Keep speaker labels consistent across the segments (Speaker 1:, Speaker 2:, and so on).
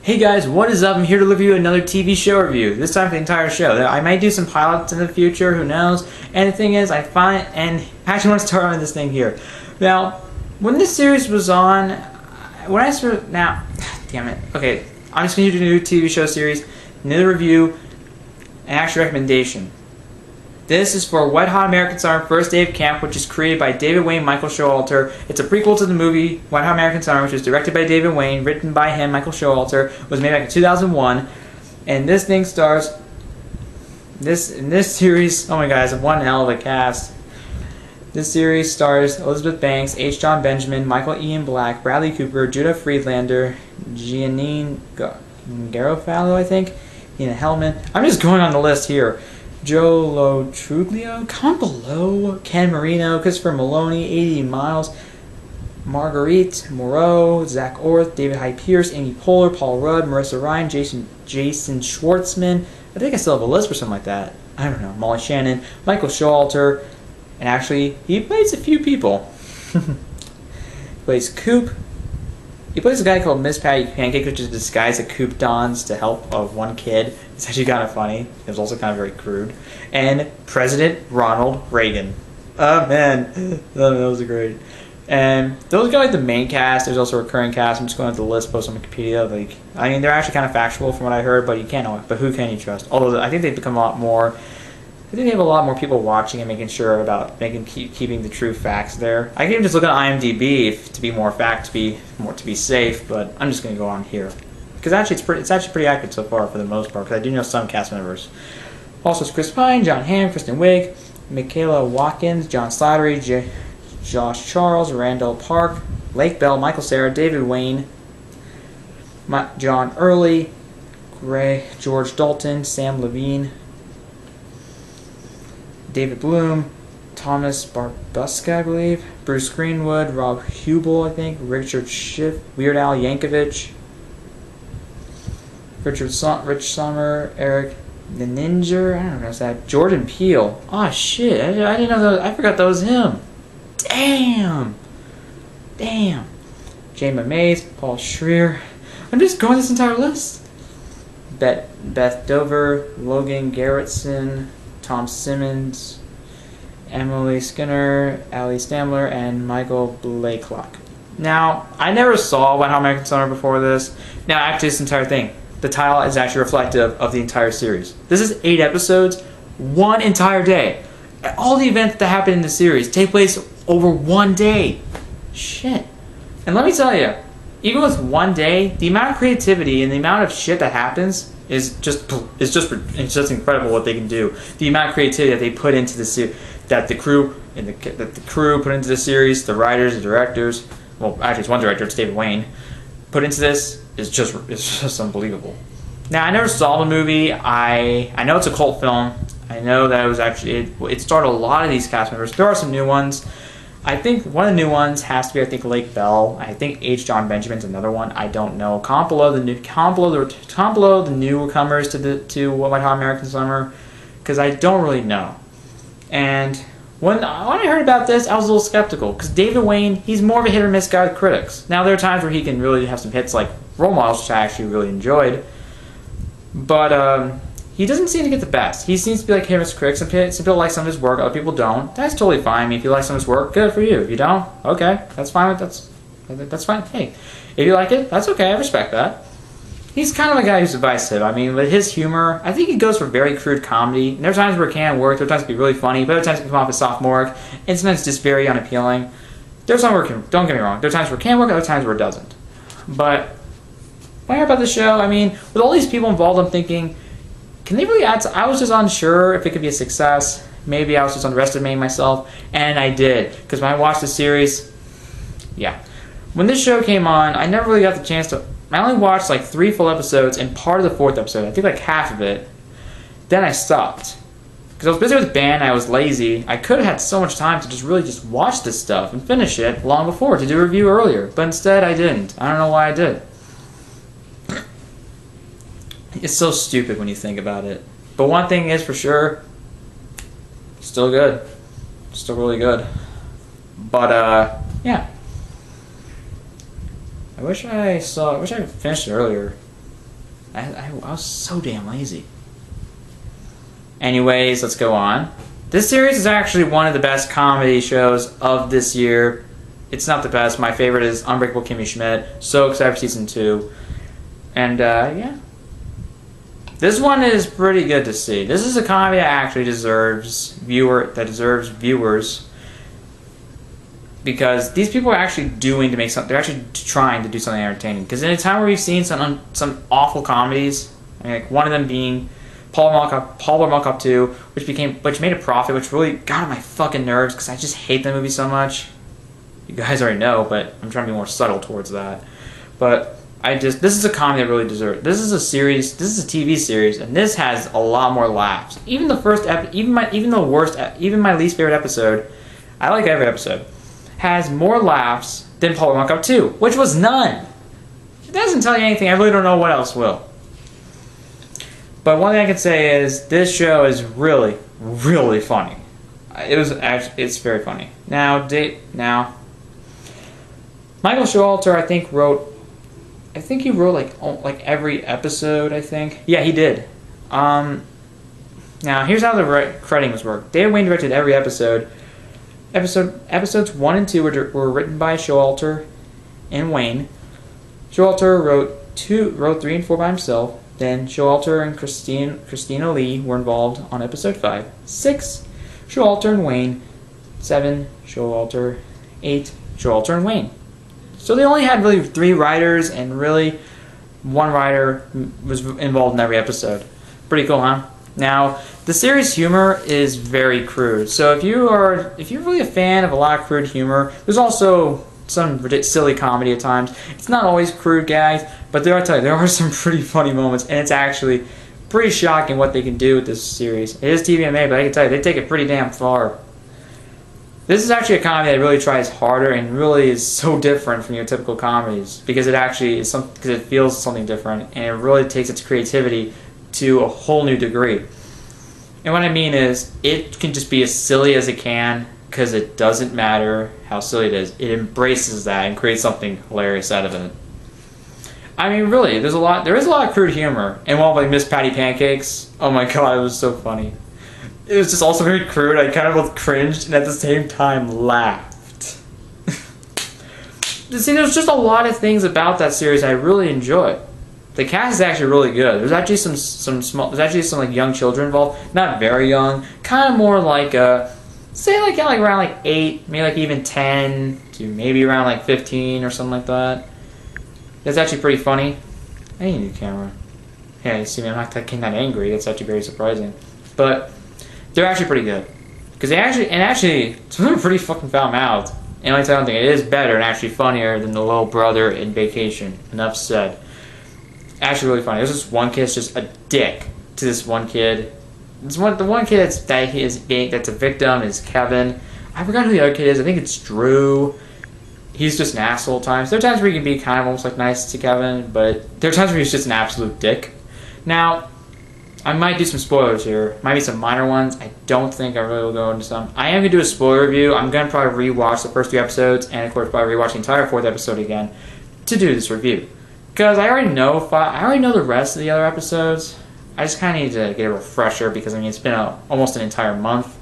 Speaker 1: Hey guys, what is up? I'm here to review another TV show review. This time for the entire show. I might do some pilots in the future, who knows? And the thing is, I actually want to start on this thing here. Now, when this series was on, damn it. Okay, I'm just going to do a new TV show series, another review, an actual recommendation. This is for Wet Hot American Summer First Day of Camp, which is created by David Wayne, Michael Showalter. It's a prequel to the movie Wet Hot American Summer, which was directed by David Wayne, written by him, Michael Showalter. It was made back in 2001, and this thing stars in this series. Oh my God, it's one hell of a cast. This series stars Elizabeth Banks, H. John Benjamin, Michael Ian Black, Bradley Cooper, Judah Friedlander, Giannine Garofalo, I think, Nina Hellman. I'm just going on the list here. Joe Lo Truglio, comment below, Ken Marino, Christopher Maloney, 80 Miles, Marguerite Moreau, Zach Orth, David Hyde Pierce, Amy Poehler, Paul Rudd, Marissa Ryan, Jason Schwartzman. I think I still have a list for something like that. I don't know. Molly Shannon, Michael Showalter, and actually, he plays a few people. He plays Coop. He plays a guy called Miss Patty Pancake, which is a disguise that Coop dons to help one kid. It's actually kind of funny. It was also kind of very crude. And President Ronald Reagan. Oh man, those are great. And those are like the main cast. There's also a recurring cast. I'm just going to the list post on Wikipedia. I mean, they're actually kind of factual from what I heard, but you can't know. But who can you trust? Although I think they've become a lot more. I think they have a lot more people watching and making sure about keeping the true facts there. I can even just look at IMDb to be more fact, to be safe. But I'm just going to go on here because actually it's actually pretty accurate so far for the most part. Because I do know some cast members. Also, it's Chris Pine, John Hamm, Kristen Wiig, Michaela Watkins, John Slattery, Josh Charles, Randall Park, Lake Bell, Michael Cera, David Wayne, John Early, George Dalton, Sam Levine, David Bloom, Thomas Barbuska, I believe, Bruce Greenwood, Rob Hubel, I think, Richard Schiff, Weird Al Yankovic, Rich Sommer, Eric the Ninja, I don't know what's that, Jordan Peele. Oh shit, I didn't know that. I forgot that was him. Damn. Jayma Mays, Paul Schreier. I'm just going this entire list. Beth Dover, Logan Garrettson, Tom Simmons, Emily Skinner, Ali Stamler, and Michael Blakelock. Now, I never saw Wet Hot American Summer before this. Now, actually, this entire thing, the title is actually reflective of the entire series. This is 8 episodes, one entire day. All the events that happen in the series take place over one day. Shit. And let me tell you, even with one day, the amount of creativity and the amount of shit that happens is just incredible what they can do. The amount of creativity that they put into the series, that the crew put into the series, the writers, the directors. Well, actually, it's one director, it's David Wayne. Put into this is just unbelievable. Now, I never saw the movie. I know it's a cult film. I know that it was actually it starred a lot of these cast members. There are some new ones. I think one of the new ones has to be Lake Bell. I think H. John Benjamin's another one. I don't know. Comment below the newcomers to Wet Hot American Summer, because I don't really know. And when I heard about this, I was a little skeptical because David Wayne, he's more of a hit or miss guy with critics. Now there are times where he can really have some hits like Role Models, which I actually really enjoyed, but he doesn't seem to get the best. He seems to be like him as critics. Some people like some of his work, other people don't. That's totally fine. I mean, if you like some of his work, good for you. If you don't, okay, that's fine. That's fine. Hey, if you like it, that's okay. I respect that. He's kind of a guy who's divisive. I mean, with his humor, I think he goes for very crude comedy. And there are times where it can work. There are times it can be really funny. But other times it can come off as sophomoric. And sometimes just very unappealing. There's some where it can, don't get me wrong. There are times where it can work, other times where it doesn't. But when I heard about the show, I mean, with all these people involved, I'm thinking, can they really add? I was just unsure if it could be a success. Maybe I was just underestimating myself, and I did, because when I watched the series, yeah, when this show came on, I never really got the chance to. I only watched 3 full episodes and part of the 4th episode. I think half of it. Then I stopped because I was busy with band. I was lazy. I could have had so much time to just watch this stuff and finish it long before to do a review earlier, but instead I didn't. I don't know why I did. It's so stupid when you think about it. But one thing is for sure, still good. Still really good. But, yeah. I wish I finished it earlier. I was so damn lazy. Anyways, let's go on. This series is actually one of the best comedy shows of this year. It's not the best. My favorite is Unbreakable Kimmy Schmidt. So excited for season 2. And yeah. This one is pretty good to see. This is a comedy that actually deserves viewers. Because these people are actually doing to make something. They're actually trying to do something entertaining. Because in a time where we've seen some awful comedies, I mean, like one of them being Paul Mall Cop 2, which made a profit, which really got on my fucking nerves because I just hate that movie so much. You guys already know, but I'm trying to be more subtle towards that. But this is a comedy that really deserves. This is a series. This is a TV series, and this has a lot more laughs. Even the first, even my least favorite episode, I like every episode, has more laughs than Paul Mall Cop 2, which was none. If it doesn't tell you anything, I really don't know what else will. But one thing I can say is this show is really, really funny. It's very funny. Now, Michael Showalter, I think he wrote like every episode. I think, yeah, he did. Now here's how the crediting was worked. David Wayne directed every episode. Episodes 1 and 2 were written by Showalter and Wayne. Showalter wrote 3 and 4 by himself. Then Showalter and Christina Lee were involved on episode 5. 6, Showalter and Wayne. 7, Showalter. 8, Showalter and Wayne. So they only had really 3 writers, and really 1 writer was involved in every episode. Pretty cool, huh? Now, the series humor is very crude. So if you're really a fan of a lot of crude humor, there's also some silly comedy at times. It's not always crude gags, but there are some pretty funny moments, and it's actually pretty shocking what they can do with this series. It is TVMA, but I can tell you, they take it pretty damn far. This is actually a comedy that really tries harder and really is so different from your typical comedies because it actually is because it feels something different, and it really takes its creativity to a whole new degree. And what I mean is, it can just be as silly as it can because it doesn't matter how silly it is. It embraces that and creates something hilarious out of it. I mean, really, there is a lot of crude humor. And while like Miss Patty Pancakes, oh my god, it was so funny. It was just also very crude. I kind of both cringed and at the same time laughed. See, there's just a lot of things about that series I really enjoy. The cast is actually really good. There's actually some like young children involved. Not very young. Kind of more like say like around like 8, maybe like even 10 to maybe around like 15 or something like that. That's actually pretty funny. I need a new camera. Yeah, you see me, I'm not getting that angry. That's actually very surprising. But they're actually pretty good. Because some of them are pretty fucking foul-mouthed. And like I don't think it is better and actually funnier than The Little Brother in Vacation. Enough said. Actually really funny. There's this one kid that's just a dick to this one kid. The one kid that's a victim is Kevin. I forgot who the other kid is. I think it's Drew. He's just an asshole at times. There are times where he can be kind of almost like nice to Kevin, but there are times where he's just an absolute dick. Now, I might do some spoilers here. Might be some minor ones. I don't think I really will go into some. I am going to do a spoiler review. I'm going to probably rewatch the first 3 episodes, and of course probably rewatch the entire 4th episode again to do this review. Because I already know the rest of the other episodes. I just kind of need to get a refresher because I mean it's been almost an entire month.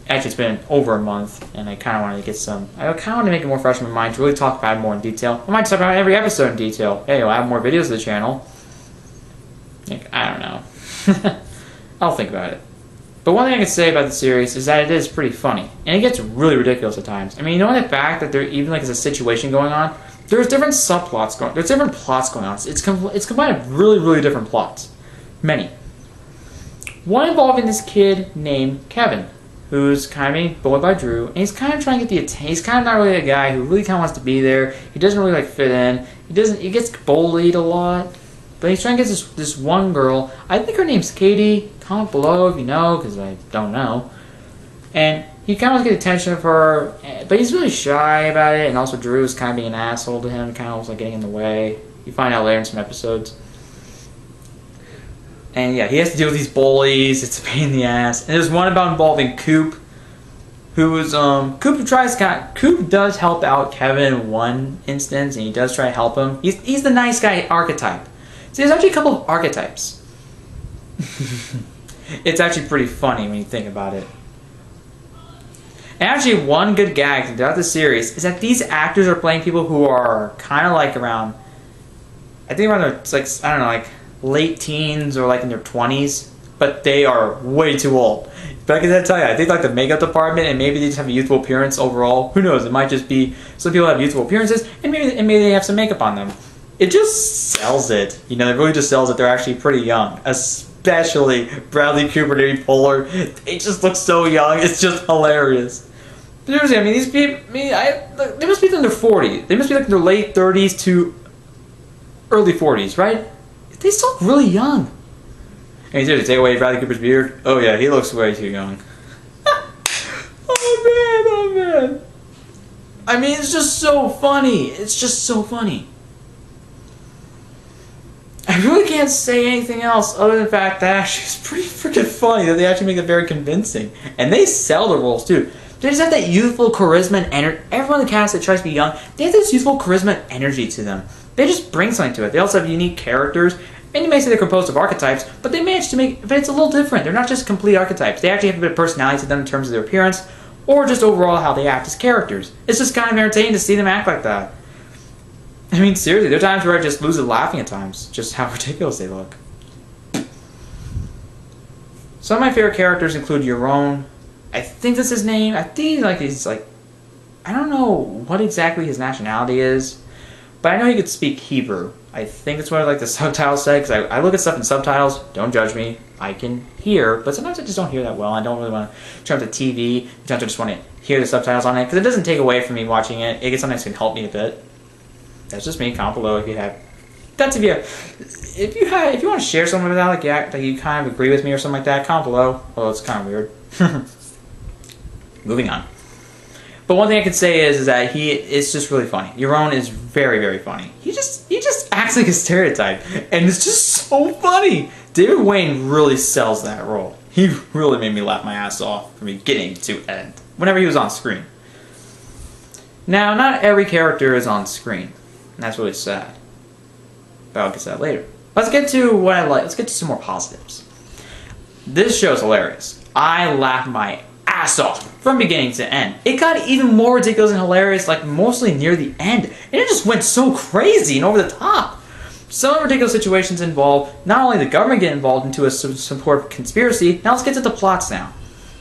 Speaker 1: Actually, it's been over a month, and I kind of wanted to get some. I kind of want to make it more fresh in my mind to really talk about it more in detail. I might talk about every episode in detail. Hey, I'll have more videos of the channel. Like, I don't know. I'll think about it. But one thing I can say about the series is that it is pretty funny, and it gets really ridiculous at times. I mean, you know the fact that there even like is a situation going on. There's different subplots going. There's different plots going on. It's combined of really, really different plots. Many. One involving this kid named Kevin, who's kind of being bullied by Drew, and he's kind of trying to get the attention. He's kind of not really a guy who really kind of wants to be there. He doesn't really like fit in. He gets bullied a lot, but he's trying to get this one girl. I think her name's Katie. Comment below if you know, because I don't know. And he kind of wants to get attention of her, but he's really shy about it, and also Drew is kind of being an asshole to him, kind of was like getting in the way. You find out later in some episodes. And yeah, he has to deal with these bullies. It's a pain in the ass. And there's one about involving Coop, who is Coop does help out Kevin in one instance, and he does try to help him. He's the nice guy archetype. See, there's actually a couple of archetypes. It's actually pretty funny when you think about it. And actually, one good gag throughout the series is that these actors are playing people who are kind of like around, I think around their, like, I don't know, like late teens or like in their 20s, but they are way too old. But I can tell you, I think like the makeup department, and maybe they just have a youthful appearance overall. Who knows? It might just be some people have youthful appearances, and maybe they have some makeup on them. It just sells it. You know, it really just sells it. They're actually pretty young, especially Bradley Cooper and Amy Poehler. They just look so young. It's just hilarious. Seriously, I mean, these people, they must be in their 40s. They must be like in their late 30s to early 40s, right? They still look really young. I mean, seriously, take away Bradley Cooper's beard. Oh yeah, he looks way too young. Oh man. I mean, it's just so funny. It's just so funny. I really can't say anything else other than the fact that actually it's pretty freaking funny that they actually make it very convincing. And they sell the roles too. They just have that youthful charisma and energy. Everyone in the cast that tries to be young, they have this youthful charisma and energy to them. They just bring something to it. They also have unique characters. And you may say they're composed of archetypes, but they manage to make, but it's a little different. They're not just complete archetypes. They actually have a bit of personality to them in terms of their appearance, or just overall how they act as characters. It's just kind of entertaining to see them act like that. I mean, seriously, there are times where I just lose it laughing at times, just how ridiculous they look. Some of my favorite characters include Yaron. I think that's his name. I think he's like, I don't know what exactly his nationality is, but I know he could speak Hebrew. I think that's what like the subtitles say, because I look at stuff in subtitles. Don't judge me. I can hear, but sometimes I just don't hear that well. I don't really want to turn up the TV. Sometimes I just want to hear the subtitles on it, because it doesn't take away from me watching it. It sometimes can help me a bit. That's just me. Comment below if you have. That's if you want to share something with that, like you kind of agree with me or something like that. Comment below. Well, it's kind of weird. Moving on. But one thing I can say is that it's just really funny. Yaron is very, very funny. He just acts like a stereotype, and it's just so funny. David Wayne really sells that role. He really made me laugh my ass off from beginning to end whenever he was on screen. Now, not every character is on screen, and that's really sad. But I'll get to that later. Let's get to what I like. Let's get to some more positives. This show is hilarious. I laughed my ass off from beginning to end. It got even more ridiculous and hilarious, like mostly near the end, and it just went so crazy and over the top. Some ridiculous situations involve not only the government getting involved into a support of conspiracy. Now let's get to the plots now.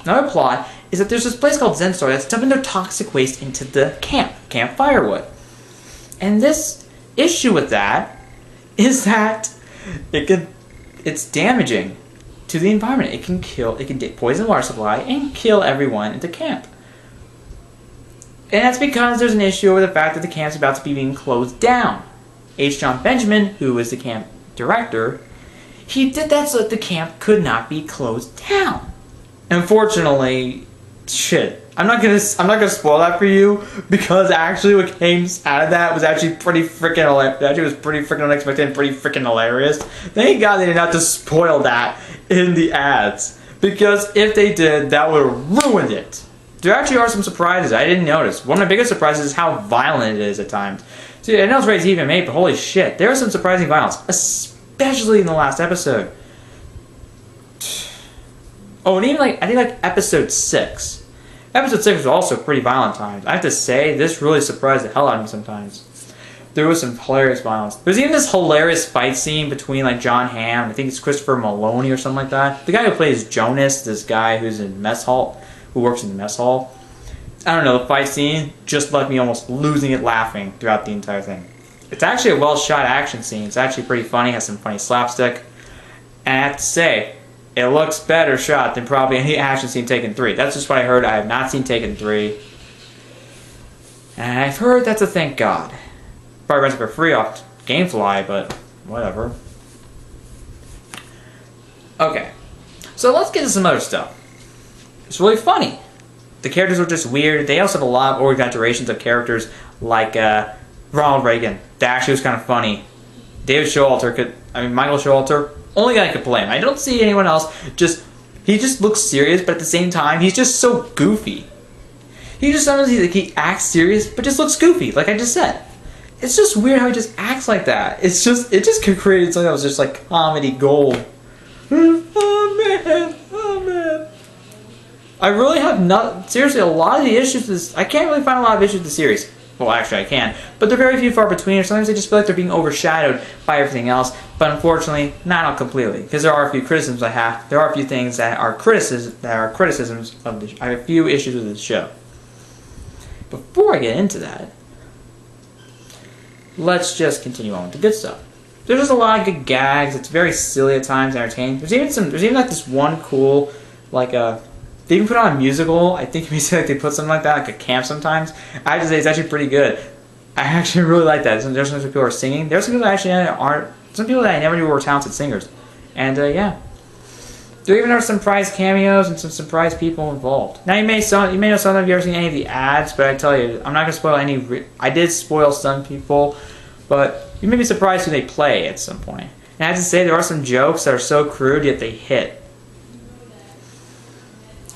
Speaker 1: Another plot is that there's this place called Zenstar that's dumping their toxic waste into the Camp Firewood. And this issue with that is that it's damaging to the environment. It can poison the water supply and kill everyone at the camp. And that's because there's an issue with the fact that the camp's about to be being closed down. H. John Benjamin, who is the camp director, he did that so that the camp could not be closed down. Unfortunately, I'm not gonna spoil that for you, because actually what came out of that was actually pretty freaking hilarious. Actually, was pretty freaking unexpected and pretty freaking hilarious. Thank God they didn't have to spoil that in the ads, because if they did, that would have ruined it. There actually are some surprises I didn't notice. One of my biggest surprises is how violent it is at times. See, I know it's rated TV, but holy shit, there was some surprising violence, especially in the last episode. Oh, and even I think episode 6. Episode 6 was also pretty violent times. I have to say, this really surprised the hell out of me sometimes. There was some hilarious violence. There's even this hilarious fight scene between John Hamm, I think it's Christopher Maloney or something like that. The guy who plays Jonas, this guy who's in mess hall, who works in the mess hall. I don't know, the fight scene just left me almost losing it laughing throughout the entire thing. It's actually a well shot action scene. It's actually pretty funny, has some funny slapstick. And I have to say, it looks better shot than probably any action scene Taken 3. That's just what I heard. I have not seen Taken 3. And I've heard that's a thank God. Probably rents it for free off Gamefly, but whatever. Okay, so let's get to some other stuff. It's really funny. The characters are just weird. They also have a lot of over-exaggerations of characters like Ronald Reagan. That actually was kind of funny. Michael Showalter, only guy could play him. I don't see anyone else. He just looks serious, but at the same time, he's just so goofy. He acts serious, but just looks goofy, like I just said. it's just weird how he just acts like that. It just created something that was just like comedy gold. Oh man, oh man. I really have not seriously a lot of the issues with this. I can't really find a lot of issues with the series. Well, actually, I can, but they're very few far between. Or sometimes I just feel like they're being overshadowed by everything else. But unfortunately, not completely, because there are a few criticisms I have. There are a few things that are criticisms of the. I have a few issues with this show. Before I get into that, let's just continue on with the good stuff. There's just a lot of good gags. It's very silly at times, entertaining. There's even like this one cool, like they even put on a musical. I think maybe like they put something like that, like a camp sometimes. I have to say it's actually pretty good. I actually really like that. There's some people who are singing. There's some people that actually aren't. Some people that I never knew were talented singers. And yeah. There even are some surprise cameos and some surprise people involved. Now you may know some of you ever seen any of the ads, but I tell you, I'm not gonna spoil any. I did spoil some people, but you may be surprised who they play at some point. And I have to say, there are some jokes that are so crude yet they hit.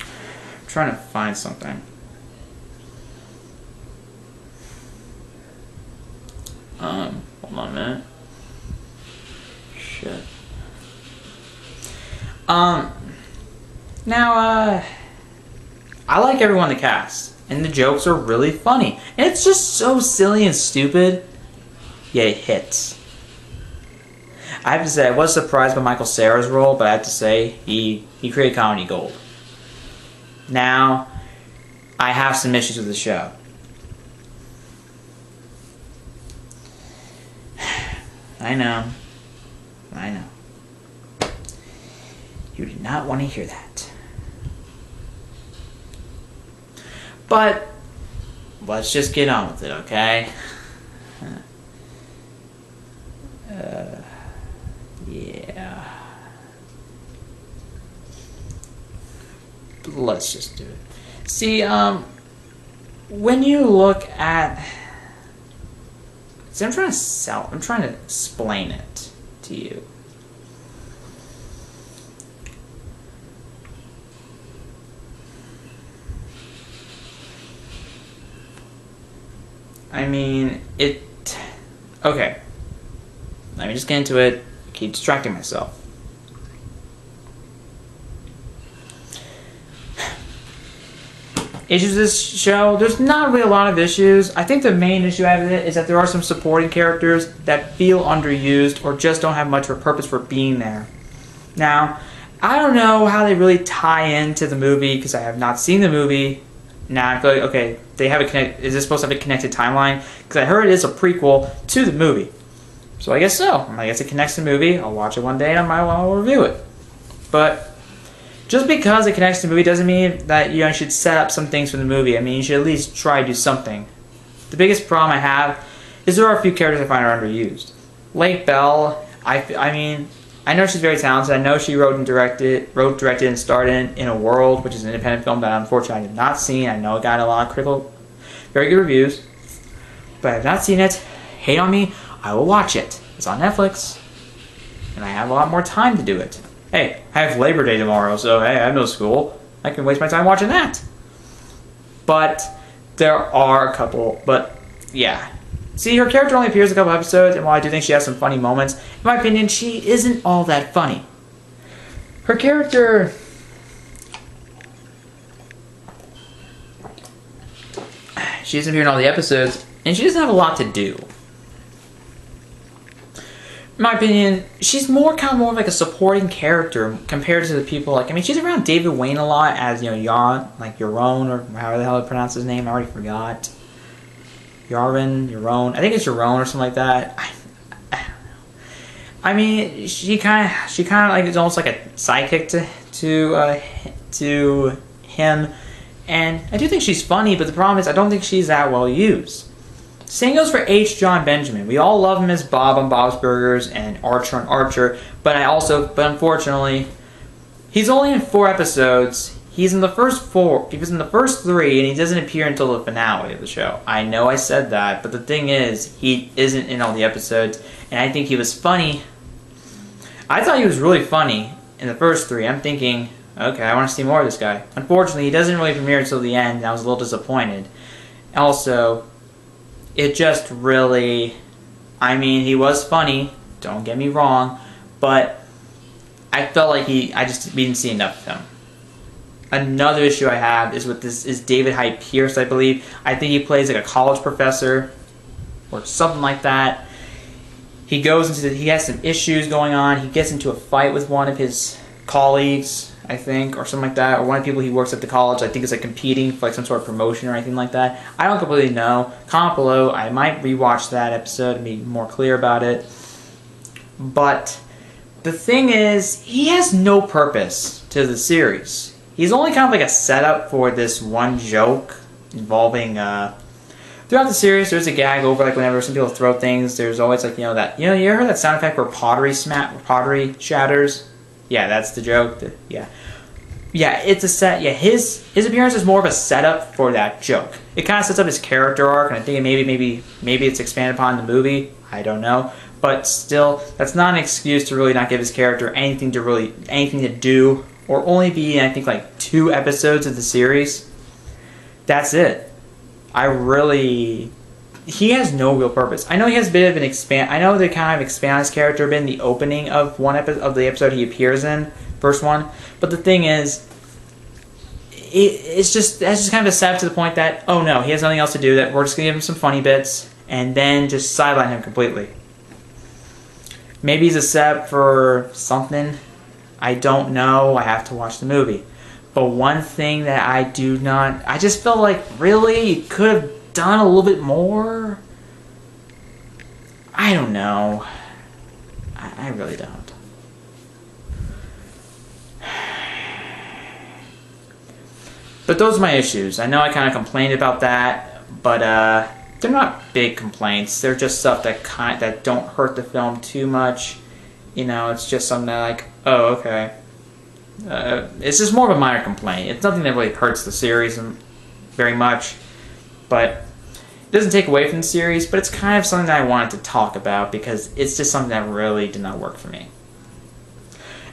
Speaker 1: I'm trying to find something. Hold on a minute. Shit. Now, I like everyone in the cast, and the jokes are really funny. And it's just so silly and stupid, yet it hits. I have to say, I was surprised by Michael Cera's role, but I have to say, he created comedy gold. Now, I have some issues with the show. I know. You did not want to hear that. But let's just get on with it, okay? Yeah. Let's just do it. See, when you look at... See, I'm trying to explain it to you. I mean, okay. Let me just get into it. I keep distracting myself. Issues of this show, there's not really a lot of issues. I think the main issue I have with it is that there are some supporting characters that feel underused or just don't have much of a purpose for being there. Now, I don't know how they really tie into the movie because I have not seen the movie. Now I feel like, okay, they have is this supposed to have a connected timeline? Because I heard it is a prequel to the movie. So I guess so. I guess it connects to the movie. I'll watch it one day and I'll review it. But just because it connects to the movie doesn't mean that you should set up some things for the movie. I mean, you should at least try to do something. The biggest problem I have is there are a few characters I find are underused. Lake Bell, I mean, I know she's very talented. I know she wrote, directed, and starred in A World, which is an independent film that unfortunately I have not seen. I know it got a lot of very good reviews, but I have not seen it. Hate on me, I will watch it. It's on Netflix, and I have a lot more time to do it. Hey, I have Labor Day tomorrow, so hey, I have no school. I can waste my time watching that. But there are a couple, but yeah. See, her character only appears a couple episodes, and while I do think she has some funny moments, in my opinion, she isn't all that funny. Her character... She doesn't appear in all the episodes, and she doesn't have a lot to do. In my opinion, she's more of like a supporting character compared to the people like... I mean, she's around David Wayne a lot as, Yaron, or however the hell I pronounce his name, I already forgot. Yaron. I think it's Yaron or something like that. I don't know. I mean, she kind of like is almost like a sidekick to him, and I do think she's funny. But the problem is, I don't think she's that well used. Same goes for H. John Benjamin. We all love him as Bob on Bob's Burgers and Archer on Archer, but unfortunately, he's only in 4 episodes. He was in the first 3, and he doesn't appear until the finale of the show. I know I said that, but the thing is, he isn't in all the episodes, and I think he was funny. I thought he was really funny in the first 3. I'm thinking, okay, I want to see more of this guy. Unfortunately, he doesn't really premiere until the end, and I was a little disappointed. Also, it just really, I mean, he was funny, don't get me wrong, but I felt like we didn't see enough of him. Another issue I have is with this is David Hyde Pierce, I believe. I think he plays like a college professor or something like that. He has some issues going on. He gets into a fight with one of his colleagues, I think, or something like that, or one of the people he works at the college. I think is like competing for like some sort of promotion or anything like that. I don't completely know. Comment below. I might rewatch that episode and be more clear about it. But the thing is, he has no purpose to the series. He's only kind of like a setup for this one joke involving, throughout the series, there's a gag over, like, whenever some people throw things, there's always, like, you ever heard that sound effect where pottery shatters? Yeah, that's the joke. Yeah, it's a set, yeah, his appearance is more of a setup for that joke. It kind of sets up his character arc, and I think maybe it's expanded upon in the movie, I don't know. But still, that's not an excuse to really not give his character anything to do, or only be in, I think, like 2 episodes of the series. That's it. He has no real purpose. I know he has a bit of an I know they kind of expand his character a bit in the opening of the episode he appears in, first one. But the thing is, that's just kind of a setup to the point that, oh no, he has nothing else to do, that we're just going to give him some funny bits, and then just sideline him completely. Maybe he's a setup for something. I don't know. I have to watch the movie. But one thing that I just felt like, really, you could have done a little bit more. I don't know. I really don't. But those are my issues. I know I kind of complained about that, but they're not big complaints. They're just stuff that don't hurt the film too much. You know, it's just something that, like, oh, okay. It's just more of a minor complaint. It's nothing that really hurts the series very much, but it doesn't take away from the series, but it's kind of something that I wanted to talk about because it's just something that really did not work for me.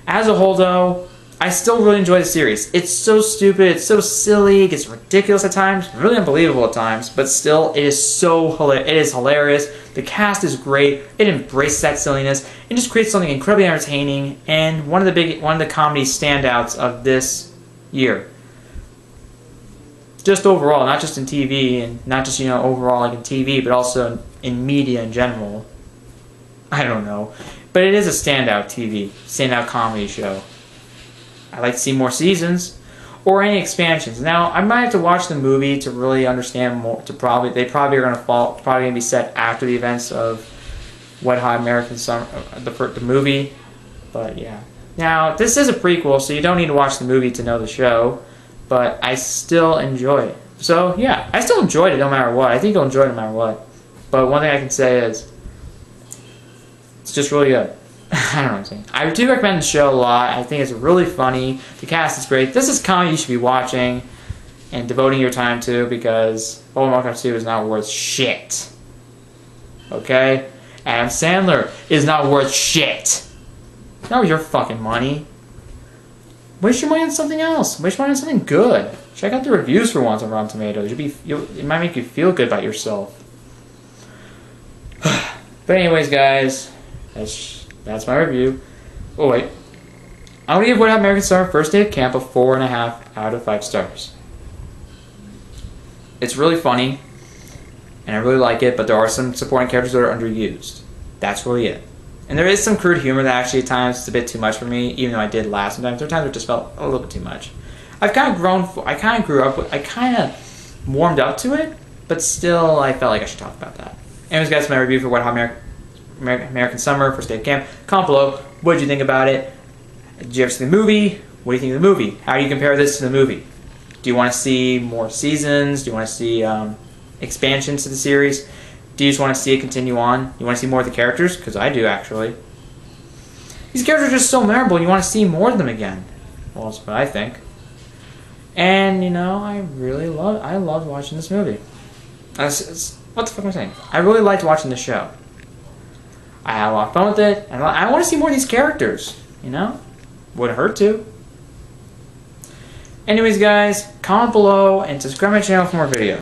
Speaker 1: As a whole, though, I still really enjoy the series. It's so stupid, it's so silly, it gets ridiculous at times, really unbelievable at times, but still, it is hilarious. The cast is great. It embraces that silliness. It just creates something incredibly entertaining, and one of the comedy standouts of this year. Just overall, not just in TV, and not just, overall like in TV, but also in media in general. I don't know. But it is a standout comedy show. I'd like to see more seasons or any expansions. Now, I might have to watch the movie to really understand more. They probably are going to be set after the events of Wet Hot American Summer, the movie. But yeah. Now, this is a prequel, so you don't need to watch the movie to know the show. But I still enjoy it. So yeah, I still enjoyed it no matter what. I think you'll enjoy it no matter what. But one thing I can say is, it's just really good. I don't know what I'm saying. I do recommend the show a lot. I think it's really funny. The cast is great. This is comedy you should be watching and devoting your time to, because Homework 2 is not worth shit. Okay? Adam Sandler is not worth shit. Not with your fucking money. Waste your money on something else. Waste your money on something good. Check out the reviews for once on Rotten Tomatoes. It might make you feel good about yourself. But anyways, guys, that's my review. Oh, wait. I'm going to give Wet Hot American Summer First Day of Camp a 4.5 out of 5 stars. It's really funny, and I really like it, but there are some supporting characters that are underused. That's really it. And there is some crude humor that actually at times is a bit too much for me, even though I did laugh sometimes. There are times where it just felt a little bit too much. I kind of warmed up to it, but still I felt like I should talk about that. Anyways, guys, my review for Wet Hot American Summer First Day of Camp. Comment below. What did you think about it? Did you ever see the movie? What do you think of the movie? How do you compare this to the movie? Do you want to see more seasons? Do you want to see expansions to the series? Do you just want to see it continue on? You want to see more of the characters? Because I do, actually. These characters are just so memorable. You want to see more of them again. Well, that's what I think. And, I loved watching this movie. What the fuck am I saying? I really liked watching the show. I had a lot of fun with it, and I want to see more of these characters, Wouldn't hurt to. Anyways, guys, comment below and subscribe to my channel for more videos.